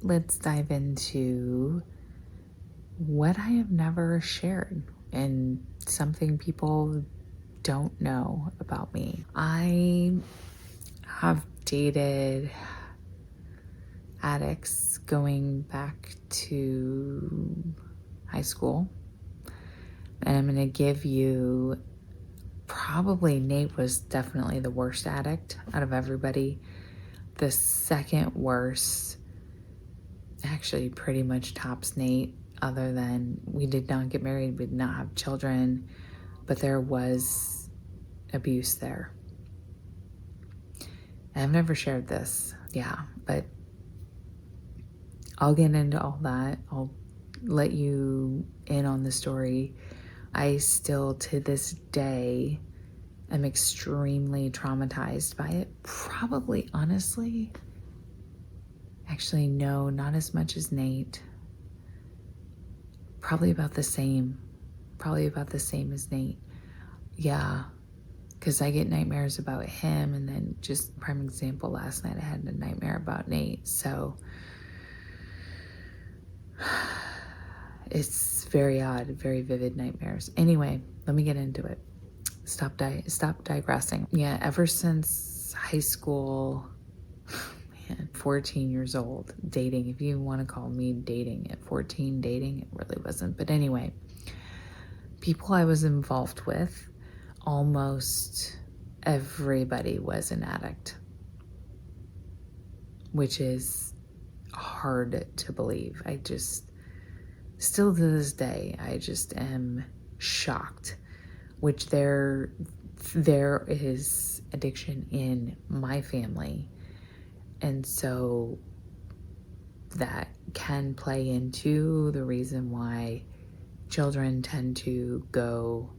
let's dive into what I have never shared and something people don't know about me. I have dated addicts going back to high school, and I'm going to give you probably Nate was definitely the worst addict out of everybody. The second worst actually pretty much tops Nate, other than we did not get married, we did not have children, but there was abuse there. I've never shared this, but I'll get into all that. I'll let you in on the story. I still, to this day, am extremely traumatized by it. Probably, honestly, actually, no, not as much as Nate. Probably about the same as Nate. Yeah, because I get nightmares about him, and then just prime example, last night I had a nightmare about Nate. So it's very odd, very vivid nightmares. Anyway, let me get into it. Stop digressing. Yeah, ever since high school, man, 14 years old, dating, if you want to call me dating at 14, dating, it really wasn't. But anyway, people I was involved with, almost everybody was an addict, which is hard to believe. I just, still to this day, I just am shocked, which there is addiction in my family. And so that can play into the reason why children tend to go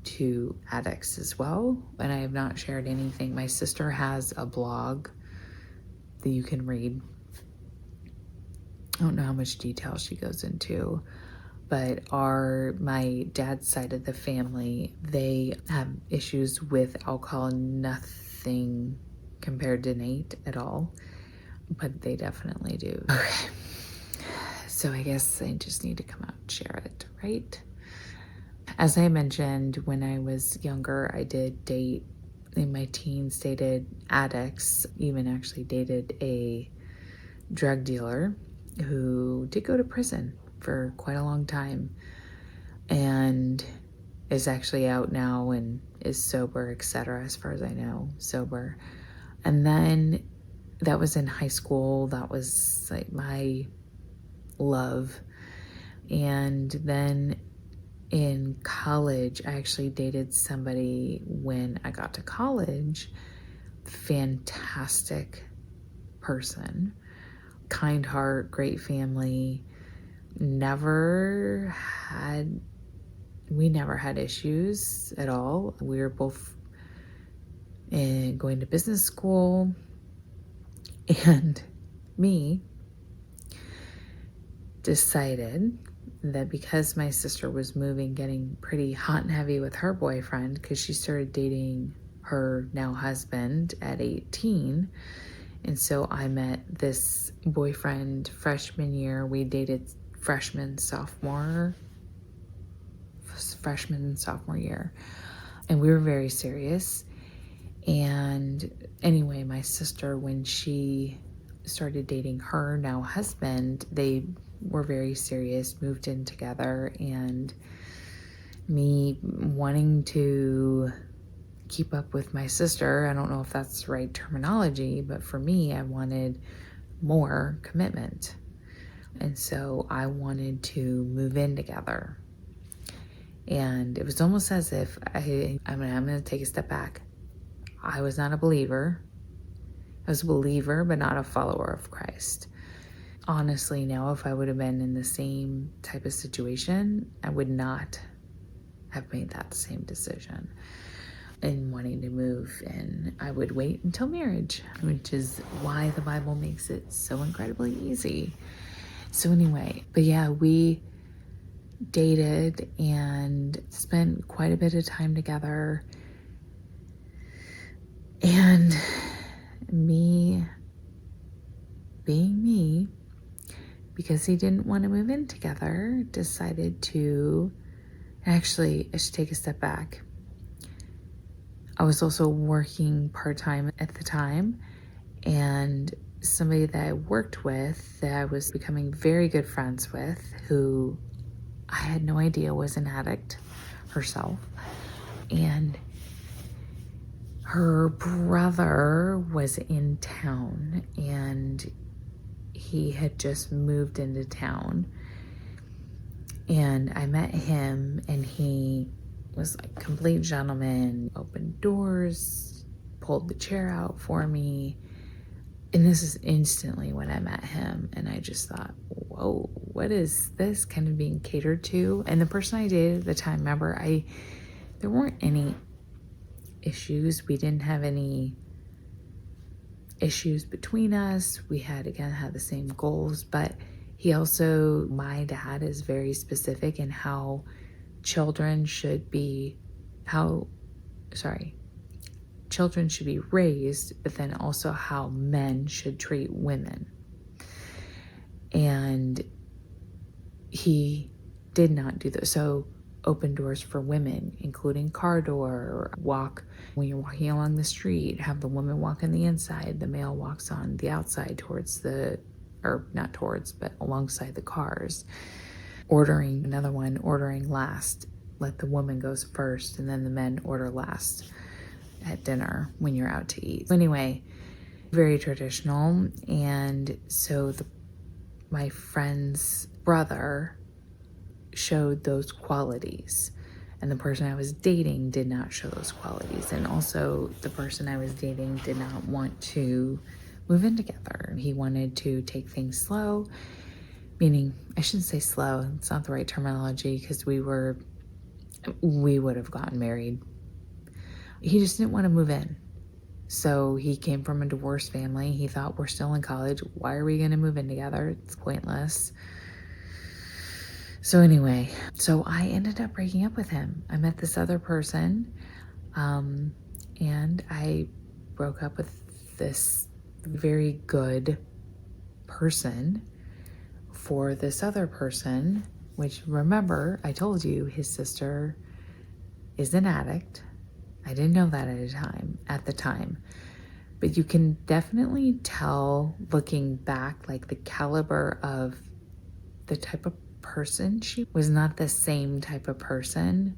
to addicts as well. And I have not shared anything. My sister has a blog that you can read. I don't know how much detail she goes into, but my dad's side of the family, they have issues with alcohol, nothing compared to Nate at all, but they definitely do. Okay, so I guess I just need to come out and share it, right? As I mentioned, when I was younger, I did date, in my teens, dated addicts, even actually dated a drug dealer who did go to prison for quite a long time and is actually out now and is sober, etc., as far as I know, sober. And then that was in high school. That was like my love. And then in college, I actually dated somebody when I got to college. Fantastic person, kind heart, great family. We never had issues at all. We were both going to business school, and me decided that because my sister was getting pretty hot and heavy with her boyfriend, because she started dating her now husband at 18. And so I met this boyfriend freshman year. We dated freshman, sophomore year. And we were very serious. And anyway, my sister, when she started dating her now husband, they were very serious, moved in together, and me wanting to keep up with my sister, I don't know if that's the right terminology, but for me, I wanted more commitment. And so I wanted to move in together. And it was almost as if I'm going to take a step back. I was not a believer. I was a believer, but not a follower of Christ. Honestly, now, if I would have been in the same type of situation, I would not have made that same decision in wanting to move in. I would wait until marriage, which is why the Bible makes it so incredibly easy. So anyway, but yeah, we dated and spent quite a bit of time together. And me being me, because he didn't want to move in together, decided to, actually, I should take a step back. I was also working part-time at the time, and somebody that I worked with that I was becoming very good friends with, who I had no idea was an addict herself, and her brother was in town, and he had just moved into town, and I met him, and he was like complete gentleman, opened doors, pulled the chair out for me. And this is instantly when I met him, and I just thought, whoa, what is this kind of being catered to? And the person I dated at the time, remember, there weren't any issues. We didn't have any issues between us. We had the same goals, but my dad is very specific in how children should be raised, but then also how men should treat women. And he did not do that. So open doors for women, including car door, when you're walking along the street, have the woman walk on the inside, the male walks on the outside but alongside the cars. Ordering last, let the woman goes first, and then the men order last at dinner when you're out to eat. Anyway, very traditional. And so my friend's brother showed those qualities, and the person I was dating did not show those qualities. And also the person I was dating did not want to move in together. He wanted to take things slow, meaning, I shouldn't say slow, it's not the right terminology, because we would have gotten married. He just didn't want to move in. So he came from a divorced family. He thought, we're still in college. Why are we going to move in together? It's pointless. So anyway, I ended up breaking up with him. I met this other person, and I broke up with this very good person for this other person, which, remember, I told you his sister is an addict. I didn't know that at the time, but you can definitely tell looking back, like the caliber of the type of person she was not the same type of person.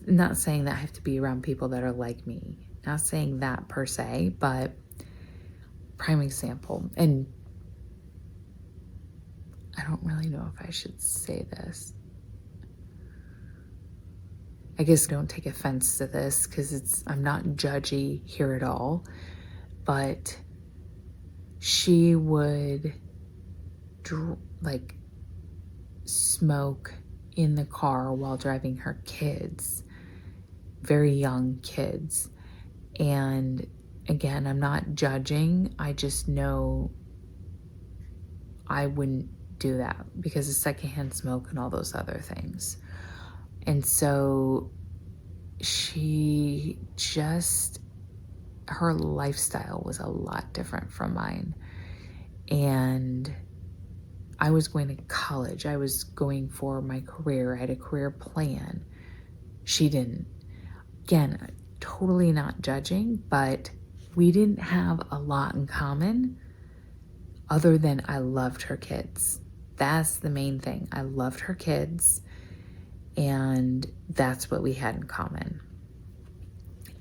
Not saying that I have to be around people that are like me, not saying that per se, but prime example. And I don't really know if I should say this. I guess don't take offense to this, because I'm not judgy here at all, but she would smoke in the car while driving her kids, very young kids. And again, I'm not judging. I just know I wouldn't do that because of secondhand smoke and all those other things. And so her lifestyle was a lot different from mine. And I was going to college. I was going for my career. I had a career plan. She didn't. Again, totally not judging, but we didn't have a lot in common other than I loved her kids. That's the main thing. I loved her kids, and that's what we had in common.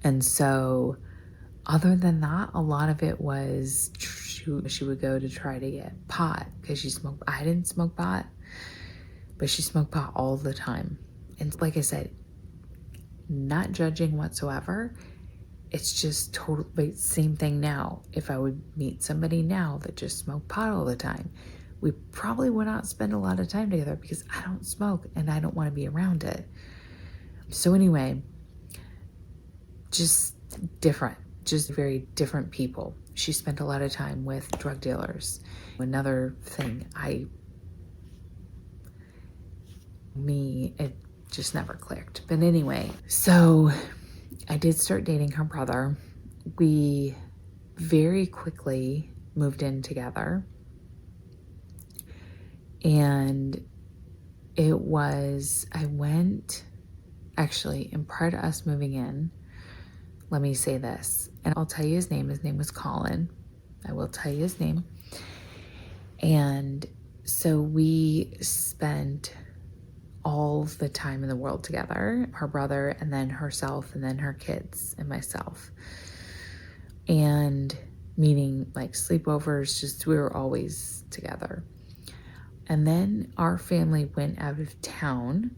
And so other than that, a lot of it was she would go to try to get pot because she smoked. I didn't smoke pot, but she smoked pot all the time. And like I said, not judging whatsoever. It's just totally same thing now. If I would meet somebody now that just smoked pot all the time, we probably would not spend a lot of time together because I don't smoke and I don't want to be around it. So anyway, just different, just very different people. She spent a lot of time with drug dealers. Another thing, it just never clicked. But anyway, so I did start dating her brother. We very quickly moved in together. And it was, actually, and prior to us moving in, let me say this, and I'll tell you his name. His name was Colin. I will tell you his name. And so we spent all the time in the world together, her brother, and then herself, and then her kids, and myself. And meaning like sleepovers, just we were always together. And then our family went out of town,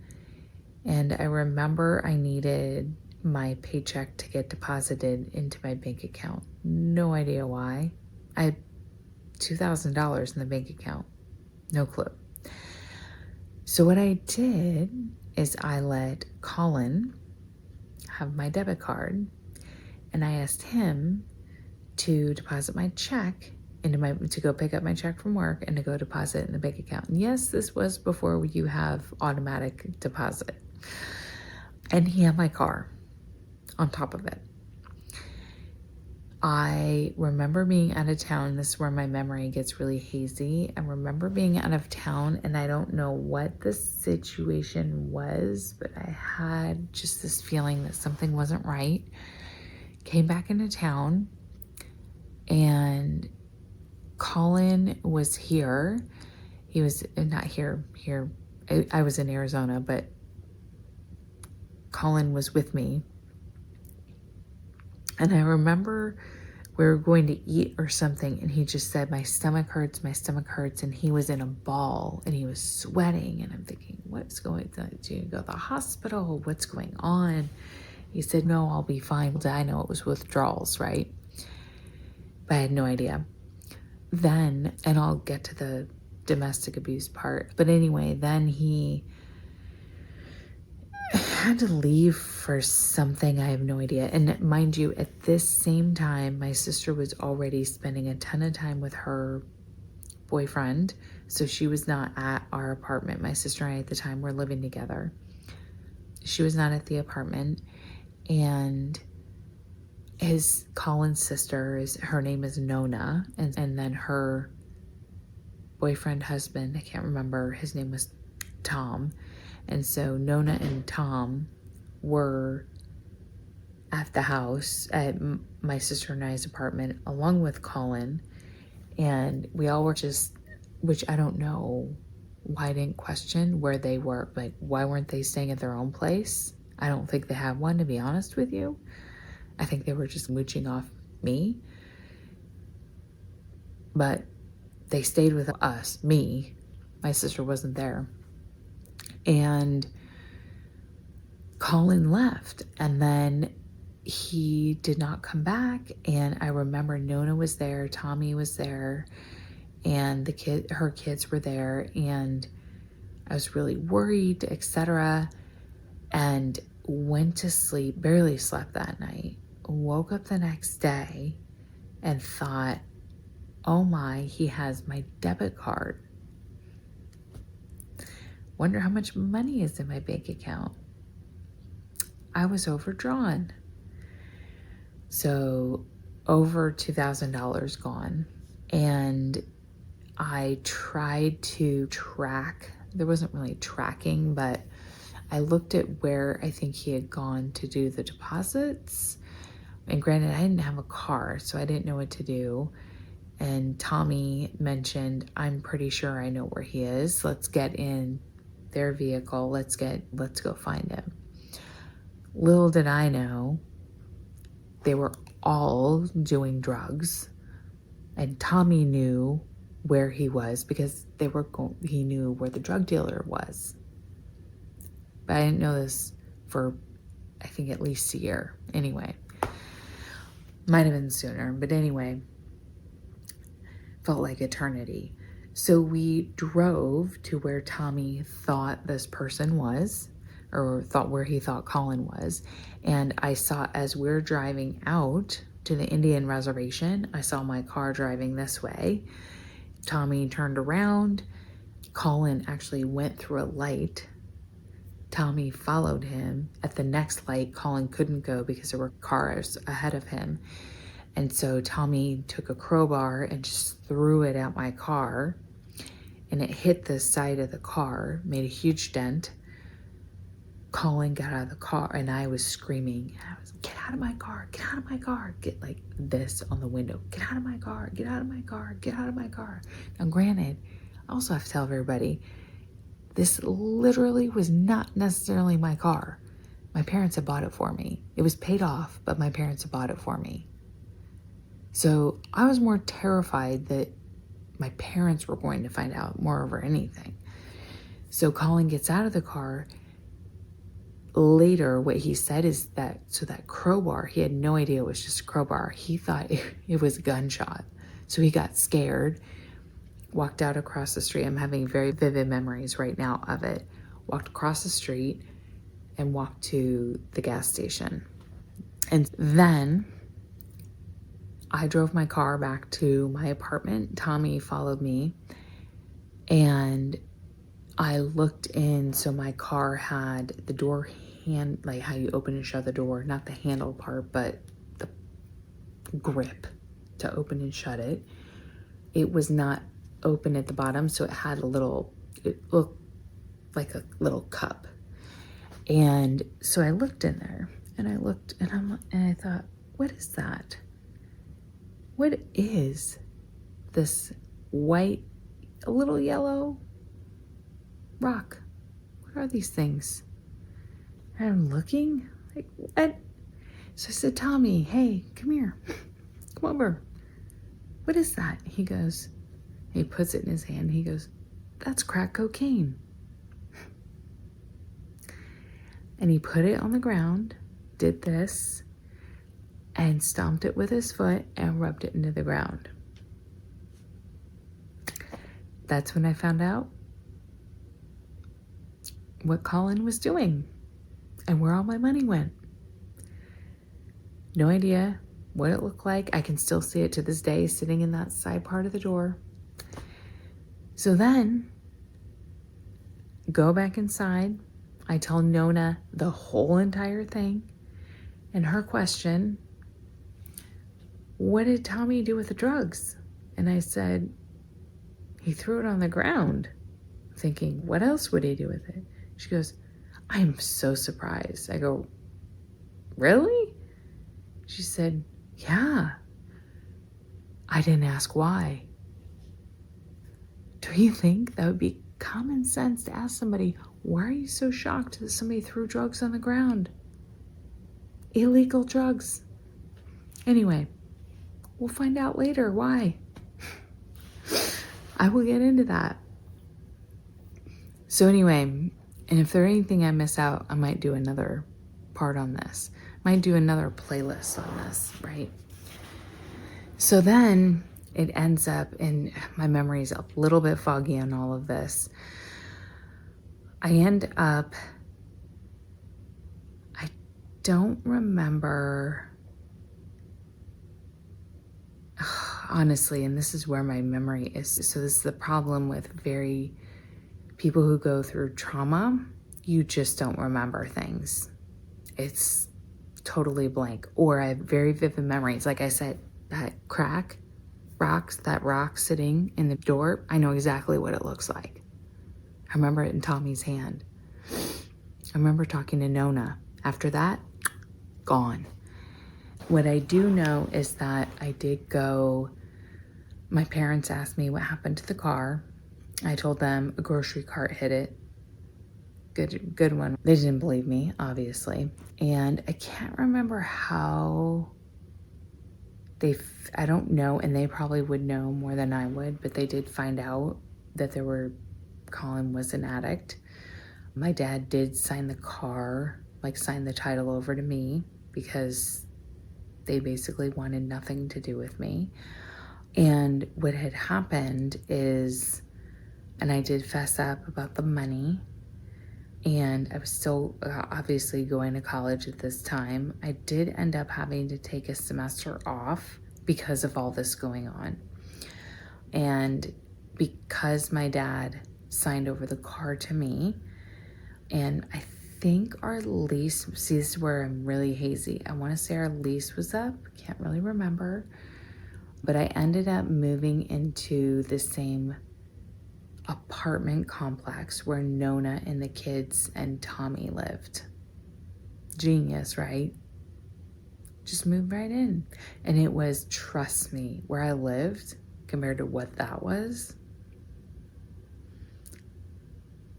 and I remember I needed my paycheck to get deposited into my bank account. No idea why. I had $2,000 in the bank account. No clue. So what I did is I let Colin have my debit card, and I asked him to deposit my check to go pick up my check from work and to go deposit it in the bank account. And yes, this was before you have automatic deposit. And he had my car on top of it. I remember being out of town. This is where my memory gets really hazy. I remember being out of town, and I don't know what the situation was, but I had just this feeling that something wasn't right. Came back into town, and Colin was here. He was not here. I was in Arizona, but Colin was with me. And I remember we were going to eat or something, and he just said, my stomach hurts, and he was in a ball, and he was sweating, and I'm thinking, what's going on? Do you go to the hospital? What's going on? He said, no, I'll be fine. I know it was withdrawals, right? But I had no idea. Then, and I'll get to the domestic abuse part, but anyway, then he had to leave for something. I have no idea. And mind you, at this same time, my sister was already spending a ton of time with her boyfriend. So she was not at our apartment. My sister and I at the time were living together. She was not at the apartment. And Colin's sister, her name is Nona. And then her boyfriend, husband, I can't remember, his name was Tom. And so Nona and Tom were at the house at my sister and I's apartment along with Colin. And we all were just, which I don't know why I didn't question where they were. Like, why weren't they staying at their own place? I don't think they had one, to be honest with you. I think they were just mooching off me. But they stayed with us, me. My sister wasn't there. And Colin left, and then he did not come back. And I remember Nona was there, Tommy was there, and her kids were there, and I was really worried, etc. And went to sleep, barely slept that night, woke up the next day and thought, oh my, he has my debit card. Wonder how much money is in my bank account. I was overdrawn. So over $2,000 gone. And I tried to track. There wasn't really tracking, but I looked at where I think he had gone to do the deposits. And granted, I didn't have a car, so I didn't know what to do. And Tommy mentioned, I'm pretty sure I know where he is. Let's get in their vehicle. Let's go find him. Little did I know, they were all doing drugs, and Tommy knew where he was because he knew where the drug dealer was. But I didn't know this for, I think, at least a year. Anyway, might have been sooner, but anyway, felt like eternity. So we drove to where Tommy thought this person was, or where he thought Colin was. And I saw, as we're driving out to the Indian reservation, I saw my car driving this way. Tommy turned around. Colin actually went through a light. Tommy followed him. At the next light, Colin couldn't go because there were cars ahead of him. And so Tommy took a crowbar and just threw it at my car. and it hit the side of the car, made a huge dent. Colin got out of the car and I was screaming. I was, get out of my car, get out of my car. Get like this on the window. Get out of my car, get out of my car, get out of my car. Now granted, I also have to tell everybody, this literally was not necessarily my car. My parents had bought it for me. It was paid off, but my parents had bought it for me. So I was more terrified that my parents were going to find out more over anything. So Colin gets out of the car. Later, what he said is that, so that crowbar, he had no idea it was just a crowbar. He thought it was a gunshot. So he got scared, walked out across the street. I'm having very vivid memories right now of it. Walked across the street and walked to the gas station. And then I drove my car back to my apartment. Tommy followed me and I looked in. So my car had the door hand, like how you open and shut the door, not the handle part, but the grip to open and shut it. It was not open at the bottom. So it had a little, it looked like a little cup. And so I looked in there and I looked and I thought, what is that? What is this white, a little yellow rock? What are these things? And I'm looking like, what? So I said, Tommy, hey, come here. Come over. What is that? He goes, he puts it in his hand. He goes, that's crack cocaine. And he put it on the ground, did this, and stomped it with his foot and rubbed it into the ground. That's when I found out what Colin was doing and where all my money went. No idea what it looked like. I can still see it to this day sitting in that side part of the door. So then, go back inside. I tell Nona the whole entire thing. And her question, what did Tommy do with the drugs? And I said, he threw it on the ground. Thinking, what else would he do with it? She goes, I am so surprised. I go, really? She said, yeah. I didn't ask why. Do you think that would be common sense to ask somebody, why are you so shocked that somebody threw drugs on the ground? Illegal drugs. Anyway, we'll find out later why. I will get into that. So anyway, and if there's anything I miss out, I might do another part on this. Might do another playlist on this, right? So then it ends up, and my memory is a little bit foggy on all of this. I end up, I don't remember, honestly, and this is where my memory is. So this is the problem with people who go through trauma. You just don't remember things. It's totally blank. Or I have very vivid memories. Like I said, that rock sitting in the door, I know exactly what it looks like. I remember it in Tommy's hand. I remember talking to Nona. After that, gone. What I do know is that I did go, my parents asked me what happened to the car. I told them a grocery cart hit it. Good one. They didn't believe me, obviously. And I can't remember how I don't know, and they probably would know more than I would, but they did find out that Colin was an addict. My dad did sign the car, sign the title over to me because they basically wanted nothing to do with me. And what had happened is, and I did fess up about the money, and I was still obviously going to college at this time. I did end up having to take a semester off because of all this going on. And because my dad signed over the car to me, and I think our lease, see, this is where I'm really hazy. I want to say our lease was up. Can't really remember. But I ended up moving into the same apartment complex where Nona and the kids and Tommy lived. Genius, right? Just moved right in. And it was, trust me, where I lived compared to what that was,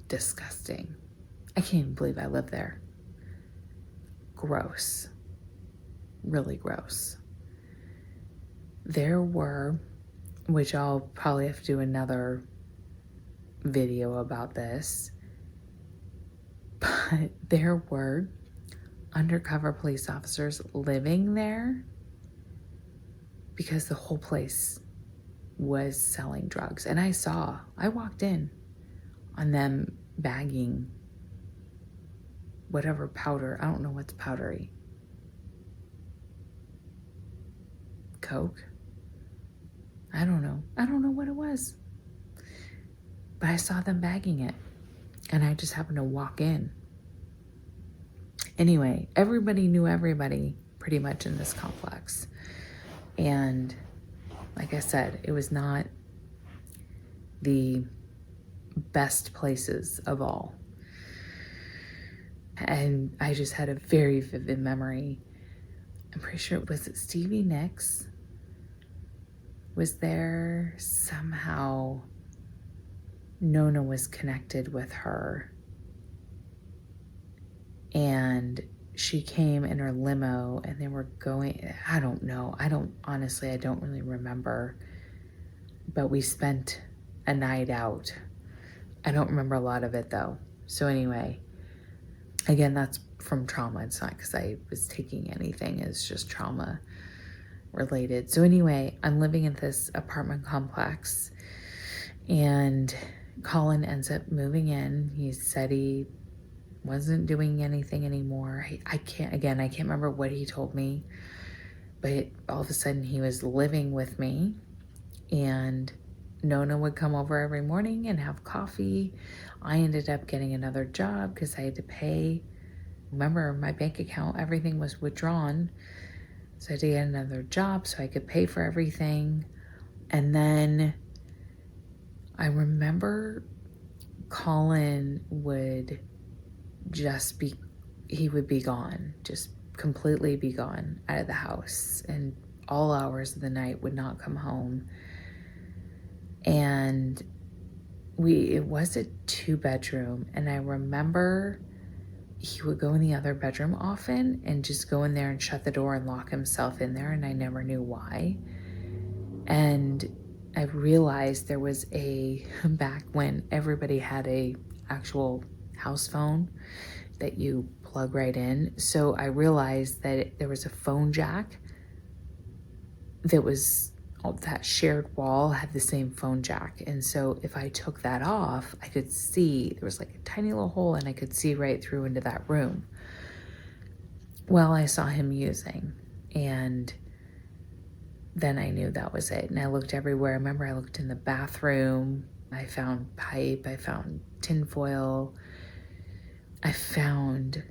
disgusting. I can't even believe I lived there. Gross. Really gross. There were, which I'll probably have to do another video about this, but there were undercover police officers living there because the whole place was selling drugs. And I walked in on them bagging whatever powder, I don't know what's powdery. Coke? I don't know what it was. But I saw them bagging it and I just happened to walk in. Anyway, everybody knew everybody pretty much in this complex. And like I said, it was not the best places of all. And I just had a very vivid memory. I'm pretty sure it was Stevie Nicks was there somehow. Nona was connected with her. And she came in her limo and they were going, I don't know. I don't really remember. But we spent a night out. I don't remember a lot of it though. So anyway, again, that's from trauma. It's not because I was taking anything. It's just trauma related. So anyway, I'm living in this apartment complex and Colin ends up moving in. He said he wasn't doing anything anymore. I can't remember what he told me, but all of a sudden he was living with me and Nona would come over every morning and have coffee. I ended up getting another job because I had to pay. Remember, my bank account, everything was withdrawn. So I had to get another job so I could pay for everything. And then I remember Colin would he would be gone, just completely be gone out of the house, and all hours of the night would not come home. And it was a 2-bedroom, and I remember he would go in the other bedroom often and just go in there and shut the door and lock himself in there, and I never knew why. And I realized there was back when everybody had a actual house phone that you plug right in. So I realized that there was a phone jack that shared wall had the same phone jack. And so if I took that off, I could see there was like a tiny little hole and I could see right through into that room. Well, I saw him using, and then I knew that was it. And I looked everywhere. I remember I looked in the bathroom. I found pipe. I found tinfoil. I found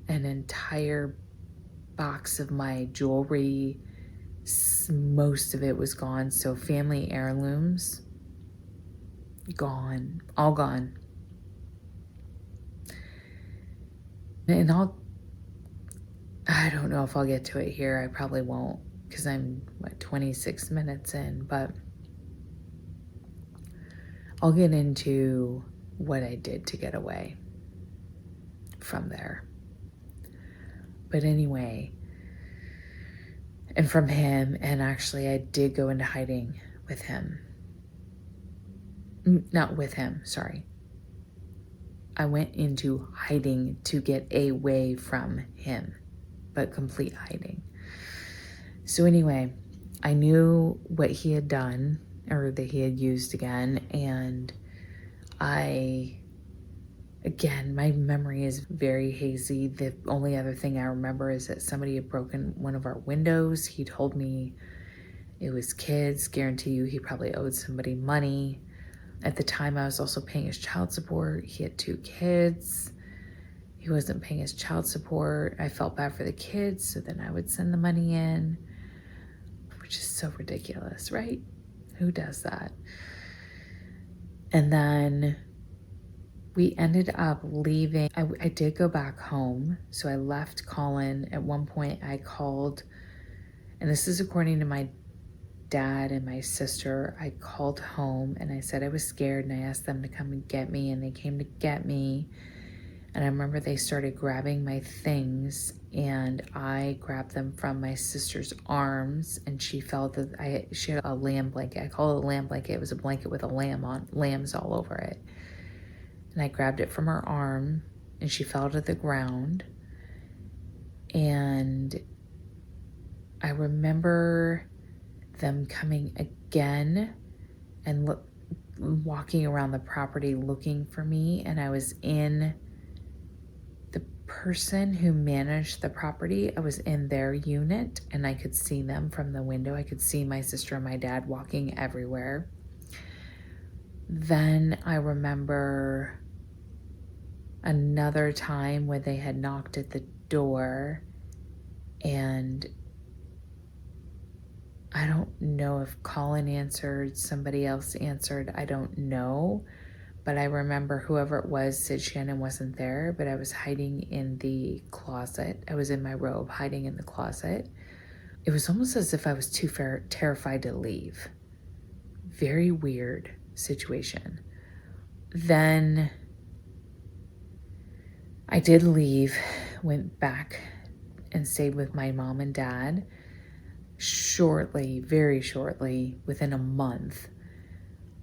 an entire box of my jewelry. Most of it was gone. So family heirlooms, gone, all gone. And I don't know if I'll get to it here. I probably won't because I'm 26 minutes in, but I'll get into what I did to get away from there. But anyway, and from him, and actually I did go into hiding with him. Not with him, sorry. I went into hiding to get away from him, but complete hiding. So anyway, I knew what he had done, or that he had used again, and again, my memory is very hazy. The only other thing I remember is that somebody had broken one of our windows. He told me it was kids. Guarantee you he probably owed somebody money. At the time, I was also paying his child support. He had 2 kids. He wasn't paying his child support. I felt bad for the kids, so then I would send the money in, which is so ridiculous, right? Who does that? And then we ended up leaving. I did go back home. So I left Colin. At one point I called, and this is according to my dad and my sister. I called home and I said I was scared, and I asked them to come and get me, and they came to get me. And I remember they started grabbing my things, and I grabbed them from my sister's arms, and she felt that she had a lamb blanket. I call it a lamb blanket. It was a blanket with lambs all over it. And I grabbed it from her arm, and she fell to the ground. And I remember them coming again and walking around the property looking for me, and I was in the person who managed the property. I was in their unit, and I could see them from the window. I could see my sister and my dad walking everywhere. Then I remember another time when they had knocked at the door, and I don't know if Colin answered, somebody else answered, I don't know. But I remember whoever it was said Shannon wasn't there, but I was hiding in the closet. I was in my robe, hiding in the closet. It was almost as if I was too terrified to leave. Very weird situation. Then I did leave, went back and stayed with my mom and dad. Shortly, very shortly, within a month,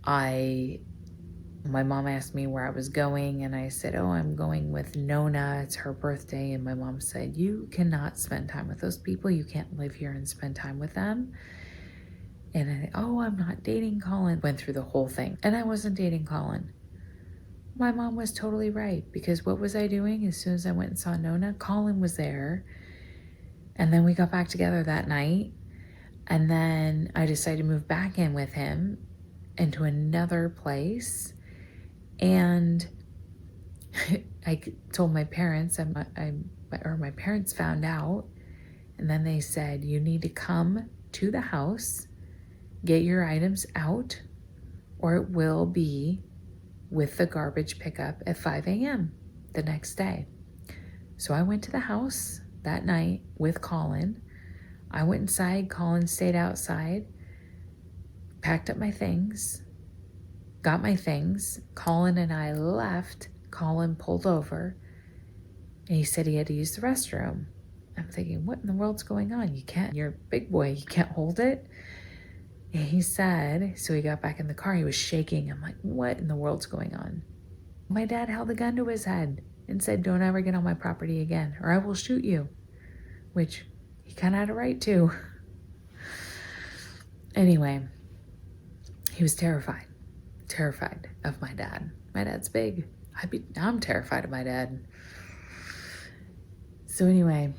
my mom asked me where I was going, and I said, oh, I'm going with Nona. It's her birthday. And my mom said, you cannot spend time with those people. You can't live here and spend time with them. And I said, oh, I'm not dating Colin. Went through the whole thing. And I wasn't dating Colin. My mom was totally right, because what was I doing? As soon as I went and saw Nona, Colin was there. And then we got back together that night. And then I decided to move back in with him into another place. And I told my parents, my parents found out, and then they said, you need to come to the house, get your items out, or it will be with the garbage pickup at 5 a.m. the next day. So I went to the house that night with Colin. I went inside, Colin stayed outside, packed up my things, got my things. Colin and I left. Colin pulled over, and he said he had to use the restroom. I'm thinking, what in the world's going on? You can't, you're a big boy, you can't hold it. And he said, so he got back in the car, he was shaking. I'm like, what in the world's going on? My dad held a gun to his head and said, don't ever get on my property again, or I will shoot you, which he kind of had a right to. Anyway, he was terrified of my dad. My dad's big. I'm terrified of my dad. So anyway,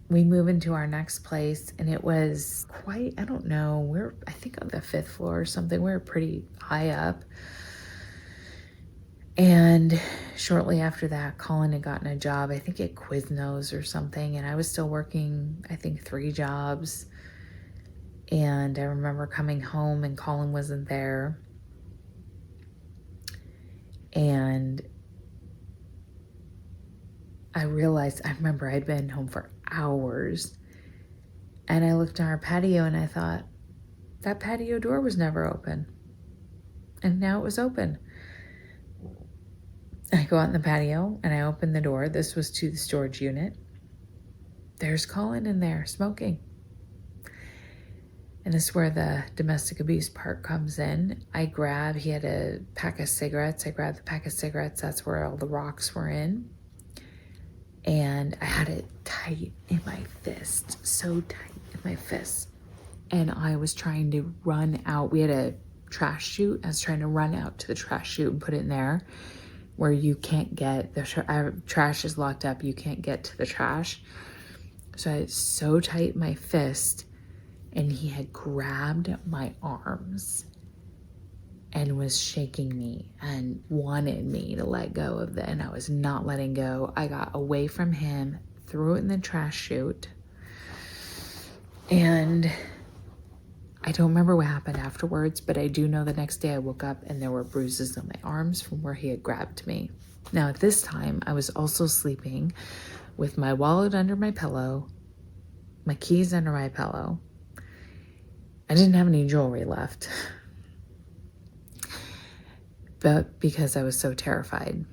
we move into our next place, and it was quite, I don't know, I think on the 5th floor or something. We're pretty high up. And shortly after that, Colin had gotten a job, I think at Quiznos or something, and I was still working, I think 3 jobs. And I remember coming home and Colin wasn't there. And I remember I'd been home for hours, and I looked on our patio and I thought, that patio door was never open. And now it was open. I go out in the patio and I open the door. This was to the storage unit. There's Colin in there smoking. And this is where the domestic abuse part comes in. He had a pack of cigarettes. I grabbed the pack of cigarettes. That's where all the rocks were in. And I had it tight in my fist, so tight in my fist. And I was trying to run out. We had a trash chute. I was trying to run out to the trash chute and put it in there where you can't get, the trash is locked up. You can't get to the trash. So I had it so tight in my fist. And he had grabbed my arms and was shaking me and wanted me to let go of it. And I was not letting go. I got away from him, threw it in the trash chute. And I don't remember what happened afterwards, but I do know the next day I woke up and there were bruises on my arms from where he had grabbed me. Now, at this time, I was also sleeping with my wallet under my pillow, my keys under my pillow. I didn't have any jewelry left, but because I was so terrified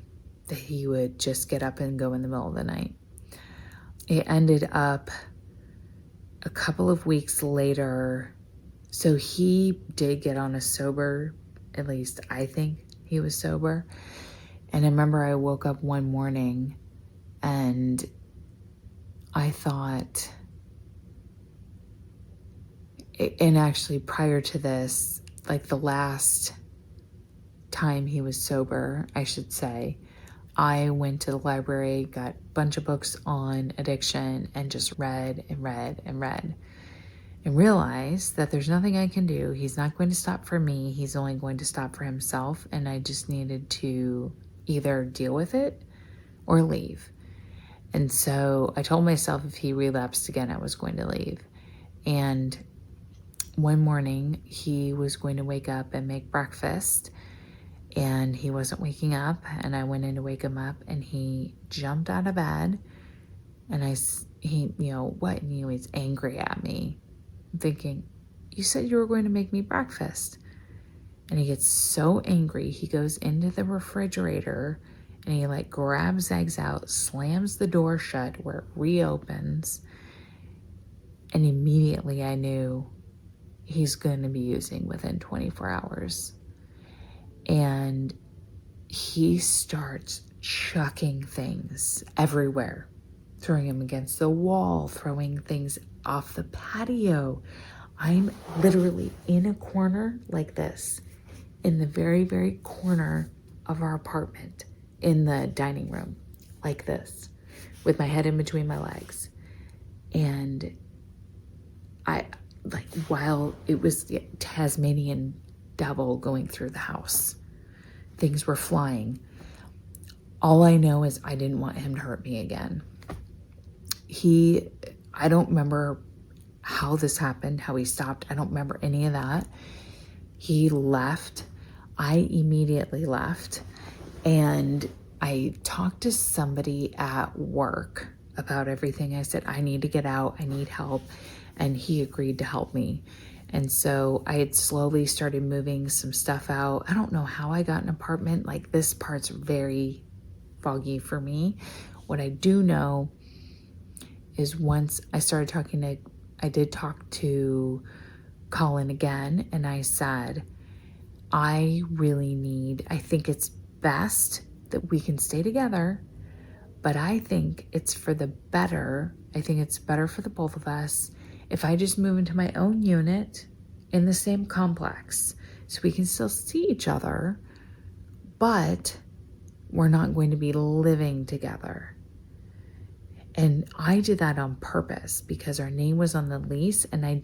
that he would just get up and go in the middle of the night. It ended up a couple of weeks later. So he did get on a sober, at least I think he was sober. And I remember I woke up one morning and I thought, and actually prior to this, like the last time he was sober, I should say, I went to the library, got a bunch of books on addiction, and just read and read and read. And realized that there's nothing I can do. He's not going to stop for me. He's only going to stop for himself. And I just needed to either deal with it or leave. And so I told myself if he relapsed again, I was going to leave. And one morning he was going to wake up and make breakfast, and he wasn't waking up. And I went in to wake him up, and he jumped out of bed, and he, what? And he was angry at me. I'm thinking, you said you were going to make me breakfast. And he gets so angry, he goes into the refrigerator and he like grabs eggs out, slams the door shut where it reopens. And immediately I knew he's going to be using within 24 hours. And he starts chucking things everywhere, throwing them against the wall, throwing things off the patio. I'm literally in a corner like this, in the very, very corner of our apartment, in the dining room, like this, with my head in between my legs. And while it was Tasmanian devil going through the house, things were flying. All I know is I didn't want him to hurt me again. I don't remember how this happened, how he stopped. I don't remember any of that. He left. I immediately left. And I talked to somebody at work about everything. I said, I need to get out. I need help. And he agreed to help me. And so I had slowly started moving some stuff out. I don't know how I got an apartment. Like, this part's very foggy for me. What I do know is once I started I did talk to Colin again, and I said, I think it's best that we can stay together, but I think it's for the better. I think it's better for the both of us if I just move into my own unit in the same complex, so we can still see each other, but we're not going to be living together. And I did that on purpose because our name was on the lease, and I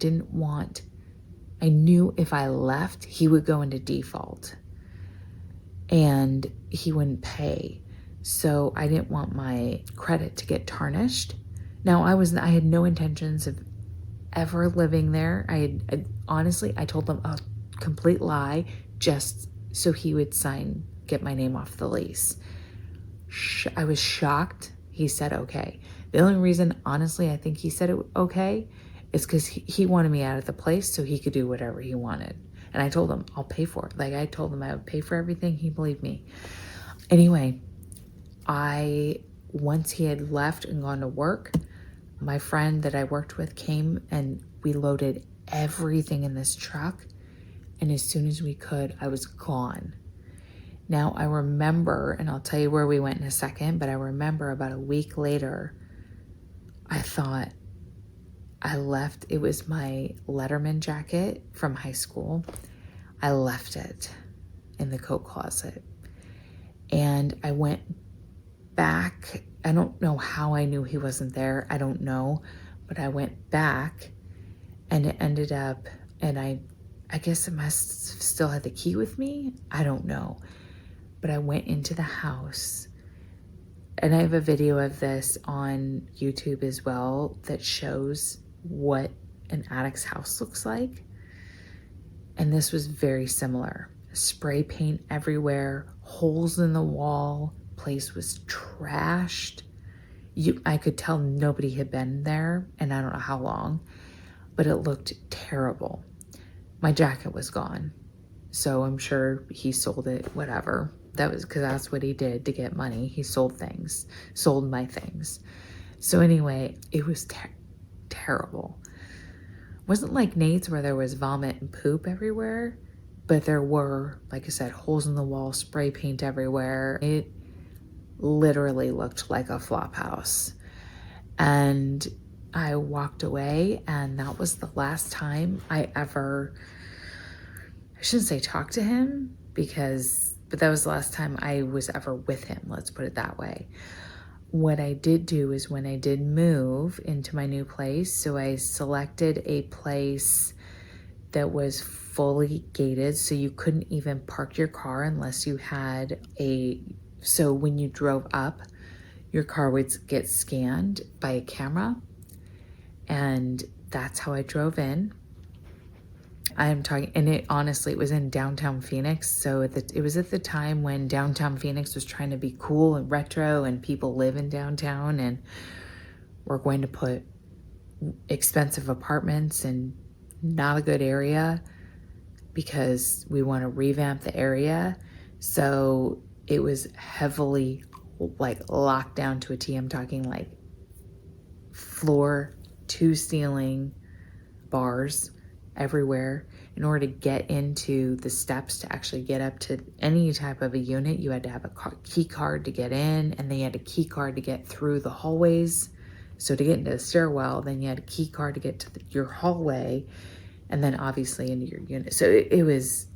knew if I left, he would go into default and he wouldn't pay. So I didn't want my credit to get tarnished. Now, I had no intentions of ever living there. Honestly, I told them a complete lie just so he would get my name off the lease. I was shocked. He said, okay. The only reason, honestly, I think he said it okay is because he wanted me out of the place so he could do whatever he wanted. And I told him, I'll pay for it. Like, I told him I would pay for everything. He believed me. Anyway, once he had left and gone to work, my friend that I worked with came and we loaded everything in this truck. And as soon as we could, I was gone. Now I remember, and I'll tell you where we went in a second, but I remember about a week later, I thought I left. It was my Letterman jacket from high school. I left it in the coat closet. And I went back. I don't know how I knew he wasn't there. I don't know. But I went back, and it ended up, and I guess I must have still had the key with me. I don't know. But I went into the house, and I have a video of this on YouTube as well that shows what an addict's house looks like. And this was very similar. Spray paint everywhere, holes in the wall, place was trashed. I could tell nobody had been there, and I don't know how long, but it looked terrible. My jacket was gone, so I'm sure he sold it, whatever. That was because that's what he did to get money. He sold things, sold my things. So anyway, it was terrible. It wasn't like Nate's where there was vomit and poop everywhere, but there were, like I said, holes in the wall, spray paint everywhere. It literally looked like a flop house. And I walked away, and that was the last time I shouldn't say talked to him, but that was the last time I was ever with him, let's put it that way. What I did do is when I did move into my new place, so I selected a place that was fully gated, so you couldn't even park your car unless you had so when you drove up, your car would get scanned by a camera, and that's how I drove in. I'm talking, and it was in downtown Phoenix. So it was at the time when downtown Phoenix was trying to be cool and retro, and people live in downtown, and we're going to put expensive apartments in not a good area because we want to revamp the area. So it was heavily like locked down to a T. I'm talking like floor to ceiling bars everywhere. In order to get into the steps to actually get up to any type of a unit, you had to have a key card to get in, and then you had a key card to get through the hallways. So to get into the stairwell, then you had a key card to get to your hallway, and then obviously into your unit. So it was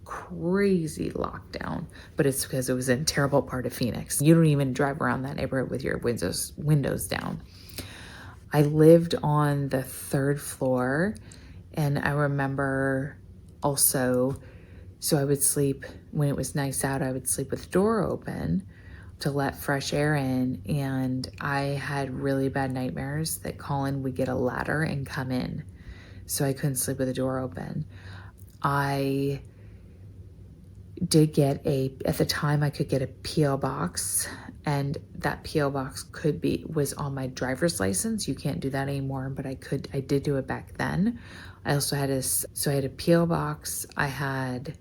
crazy lockdown, but it's because it was in a terrible part of Phoenix. You don't even drive around that neighborhood with your windows down. I lived on the 3rd floor, and I remember also, so I would sleep, when it was nice out, I would sleep with the door open to let fresh air in, and I had really bad nightmares that Colin would get a ladder and come in, so I couldn't sleep with the door open. I did get at the time I could get a P.O. box, and that P.O. box was on my driver's license. You can't do that anymore, but I did do it back then. I also had I had a P.O. box. I had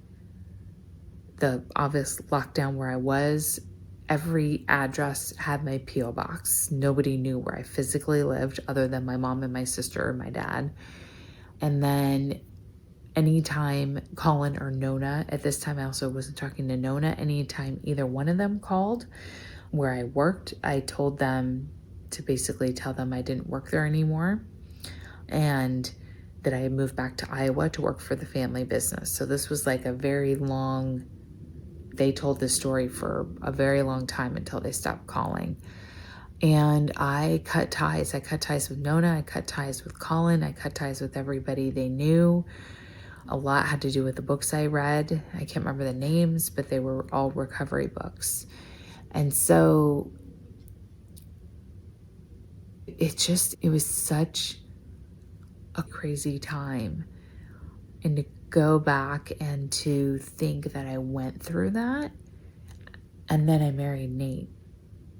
the obvious lockdown where I was. Every address had my P.O. box. Nobody knew where I physically lived other than my mom and my sister and my dad. And then anytime Colin or Nona, at this time I also wasn't talking to Nona, anytime either one of them called where I worked, I told them to basically tell them I didn't work there anymore and that I had moved back to Iowa to work for the family business. So this was like they told this story for a very long time until they stopped calling. And I cut ties. I cut ties with Nona. I cut ties with Colin. I cut ties with everybody they knew. A lot had to do with the books I read. I can't remember the names, but they were all recovery books. And so it was such a crazy time. And to go back and to think that I went through that, and then I married Nate,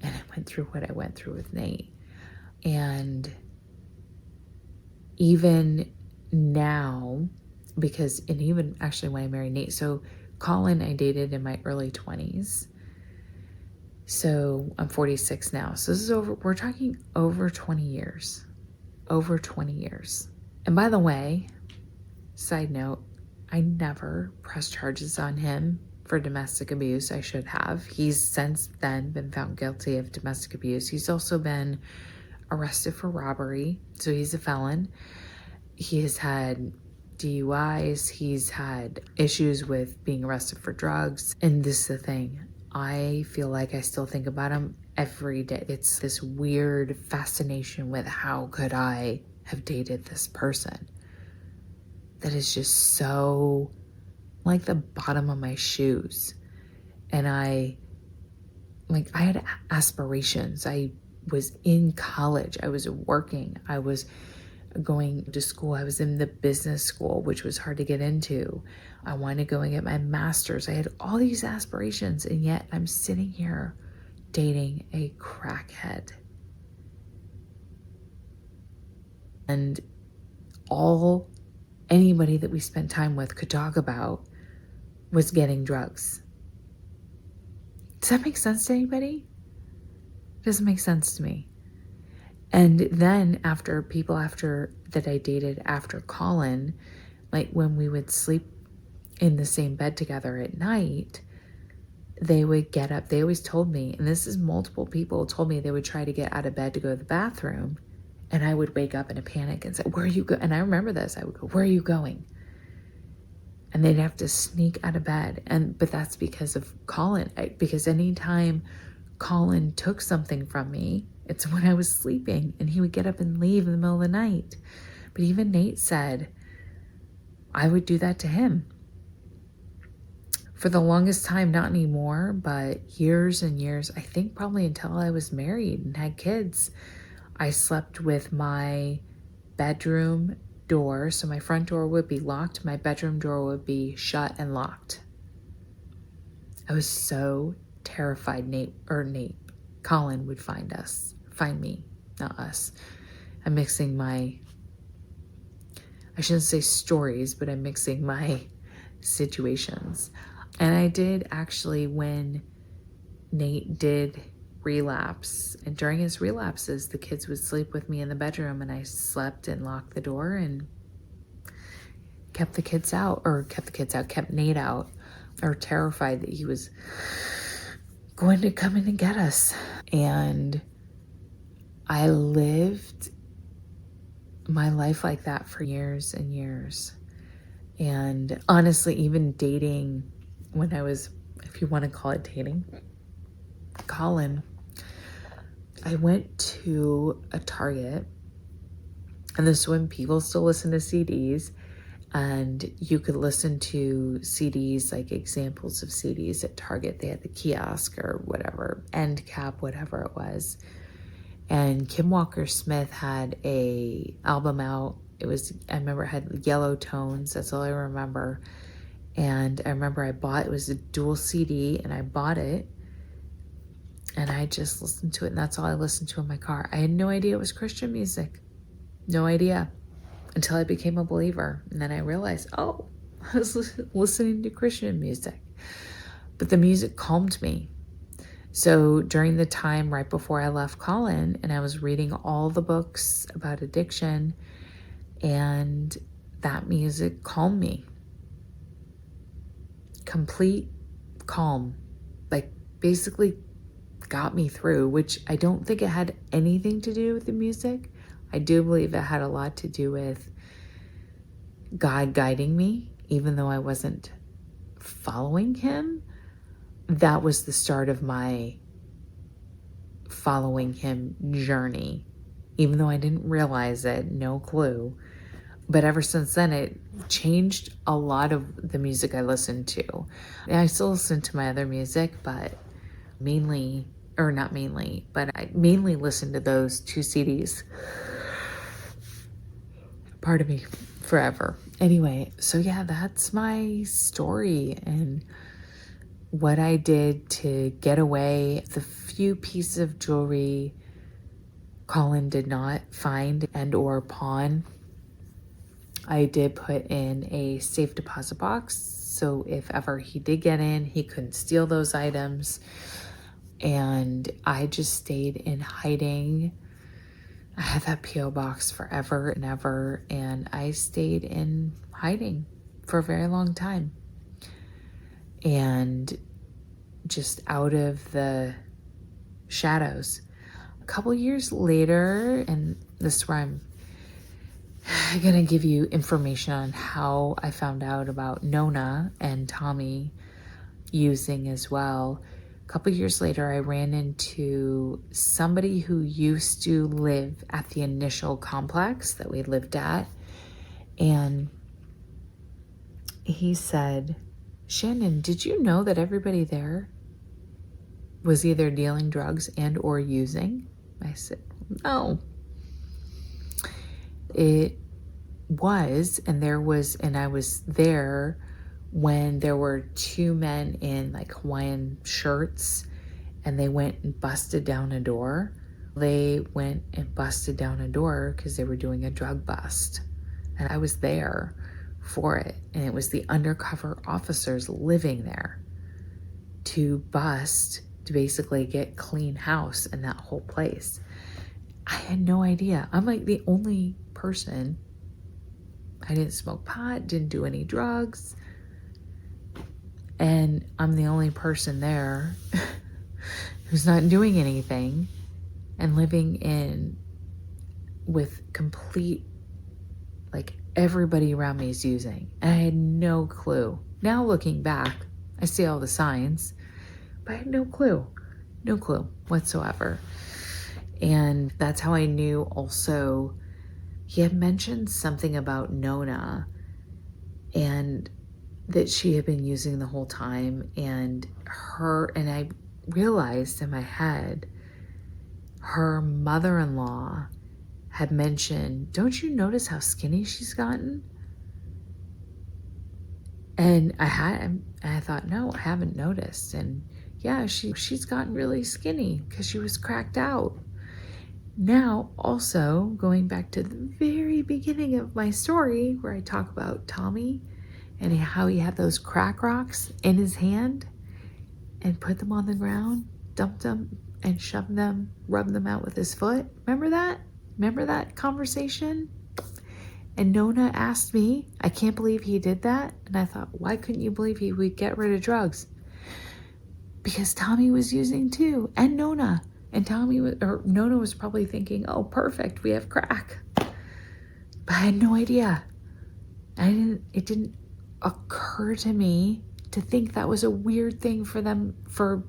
and I went through what I went through with Nate. And even now, and even actually when I married Nate, so Colin I dated in my early 20s. So I'm 46 now. So we're talking over 20 years. Over 20 years. And by the way, side note, I never pressed charges on him for domestic abuse. I should have. He's since then been found guilty of domestic abuse. He's also been arrested for robbery. So he's a felon. He has had DUIs. He's had issues with being arrested for drugs. And this is the thing. I feel like I still think about him every day. It's this weird fascination with how could I have dated this person that is just so like the bottom of my shoes. And I had aspirations. I was in college. I was working. I was going to school. I was in the business school, which was hard to get into. I wanted to go and get my master's. I had all these aspirations, and yet I'm sitting here dating a crackhead. And all anybody that we spent time with could talk about was getting drugs. Does that make sense to anybody? It doesn't make sense to me. And then after that I dated after Colin, like when we would sleep in the same bed together at night, they would get up. They always told me, and this is multiple people told me, they would try to get out of bed to go to the bathroom. And I would wake up in a panic and say, where are you going? And I remember this. I would go, where are you going? And they'd have to sneak out of bed. But that's because of Colin. Because anytime Colin took something from me, it's when I was sleeping, and he would get up and leave in the middle of the night. But even Nate said I would do that to him. For the longest time, not anymore, but years and years, I think probably until I was married and had kids, I slept with my bedroom door. So my front door would be locked. My bedroom door would be shut and locked. I was so terrified Colin would find me, not us. I'm mixing I shouldn't say stories, but I'm mixing my situations. And I did actually, when Nate did relapse, and during his relapses, the kids would sleep with me in the bedroom, and I slept and locked the door and kept Nate out, or terrified that he was going to come in and get us. And I lived my life like that for years and years. And honestly, even dating, when I was, if you want to call it dating, Colin, I went to a Target, and this is when people still listen to CDs, and you could listen to CDs, like examples of CDs at Target. They had the kiosk or whatever, end cap, whatever it was. And Kim Walker-Smith had a album out. I remember it had yellow tones. That's all I remember. And I remember it was a dual CD, and I bought it. And I just listened to it, and that's all I listened to in my car. I had no idea it was Christian music. No idea. Until I became a believer. And then I realized, I was listening to Christian music. But the music calmed me. So during the time right before I left Colin, and I was reading all the books about addiction, and that music calmed me. Complete calm. Like, basically got me through, which I don't think it had anything to do with the music. I do believe it had a lot to do with God guiding me, even though I wasn't following him. That was the start of my following him journey, even though I didn't realize it, no clue. But ever since then, it changed a lot of the music I listened to. And I still listen to my other music, but I mainly listen to those two CDs. Pardon me, forever. Anyway, so yeah, that's my story and what I did to get away. The few pieces of jewelry Colin did not find and or pawn, I did put in a safe deposit box. So if ever he did get in, he couldn't steal those items. And I just stayed in hiding. I had that P.O. box forever and ever, and I stayed in hiding for a very long time. And just out of the shadows. A couple years later, and this is where I'm gonna give you information on how I found out about Nona and Tommy using as well. A couple years later, I ran into somebody who used to live at the initial complex that we lived at. And he said, Shannon, did you know that everybody there was either dealing drugs and or using? I said, no. it was, and I was there when there were two men in like Hawaiian shirts, and they went and busted down a door. They went and busted down a door because they were doing a drug bust. And I was there for it. And it was the undercover officers living there to bust, to basically get clean house in that whole place. I had no idea. I'm like the only person. I didn't smoke pot, didn't do any drugs. And I'm the only person there who's not doing anything and living in with complete, like everybody around me is using. And I had no clue. Now looking back, I see all the signs, but I had no clue whatsoever. And that's how I knew also he had mentioned something about Nona and that she had been using the whole time, and I realized in my head, her mother-in-law had mentioned, don't you notice how skinny she's gotten? And I thought, no, I haven't noticed. And yeah, she's gotten really skinny because she was cracked out. Now, also going back to the very beginning of my story where I talk about Tommy and how he had those crack rocks in his hand and put them on the ground, dumped them and shoved them, rubbed them out with his foot. Remember that? Remember that conversation? And Nona asked me, I can't believe he did that. And I thought, why couldn't you believe he would get rid of drugs? Because Tommy was using too, and Nona. And Nona was probably thinking, oh, perfect, we have crack. But I had no idea. It didn't occur to me to think that was a weird thing for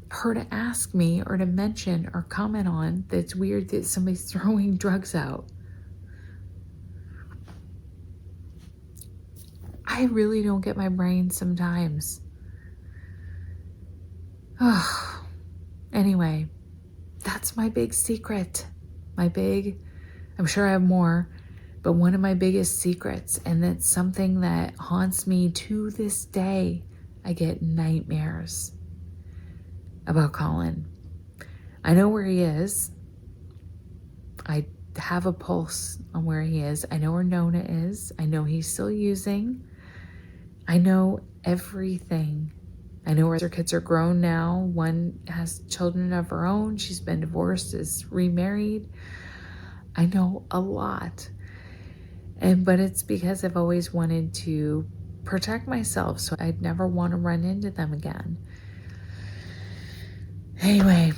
her to ask me or to mention or comment on, that it's weird that somebody's throwing drugs out. I really don't get my brain sometimes. Oh, anyway, that's my big secret. I'm sure I have more, but one of my biggest secrets, and that's something that haunts me to this day. I get nightmares about Colin. I know where he is. I have a pulse on where he is. I know where Nona is. I know he's still using. I know everything. I know where their kids are grown now. One has children of her own. She's been divorced, is remarried. I know a lot. But it's because I've always wanted to protect myself, so I'd never want to run into them again. Anyway,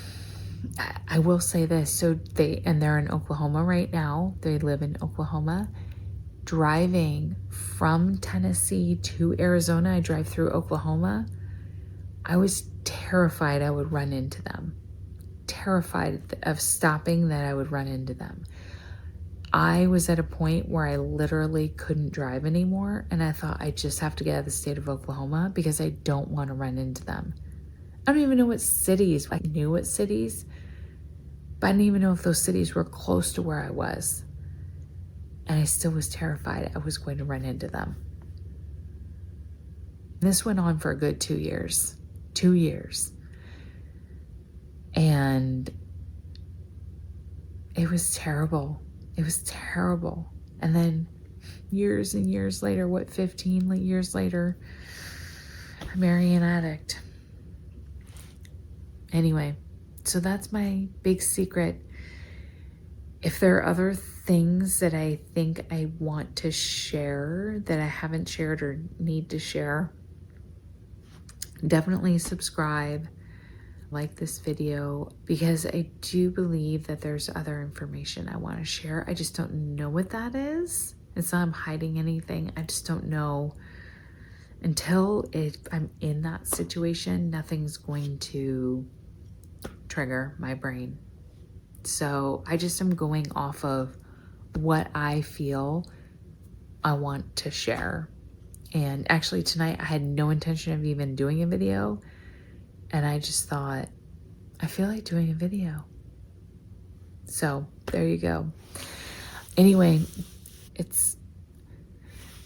I will say this. So they're in Oklahoma right now. They live in Oklahoma. Driving from Tennessee to Arizona, I drive through Oklahoma. I was terrified I would run into them. Terrified of stopping, that I would run into them. I was at a point where I literally couldn't drive anymore, and I thought I just have to get out of the state of Oklahoma because I don't want to run into them. I don't even know what cities. I knew what cities, but I didn't even know if those cities were close to where I was. And I still was terrified I was going to run into them. This went on for a good 2 years. 2 years. And it was terrible. It was terrible. And then years and years later, 15 years later, I marry an addict. Anyway, so that's my big secret. If there are other things that I think I want to share that I haven't shared or need to share, definitely subscribe, like this video, because I do believe that there's other information I want to share. I just don't know what that is. It's not I'm hiding anything. I just don't know. Until I'm in that situation, nothing's going to trigger my brain. So I just am going off of what I feel I want to share. And actually tonight I had no intention of even doing a video. And I just thought, I feel like doing a video. So there you go. Anyway, it's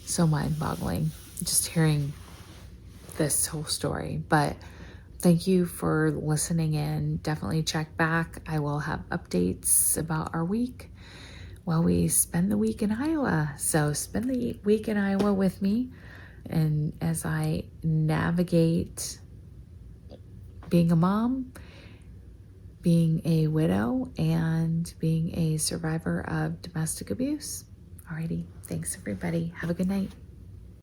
so mind-boggling just hearing this whole story. But thank you for listening in. Definitely check back. I will have updates about our week while we spend the week in Iowa. So spend the week in Iowa with me. And as I navigate being a mom, being a widow, and being a survivor of domestic abuse. Alrighty. Thanks, everybody. Have a good night.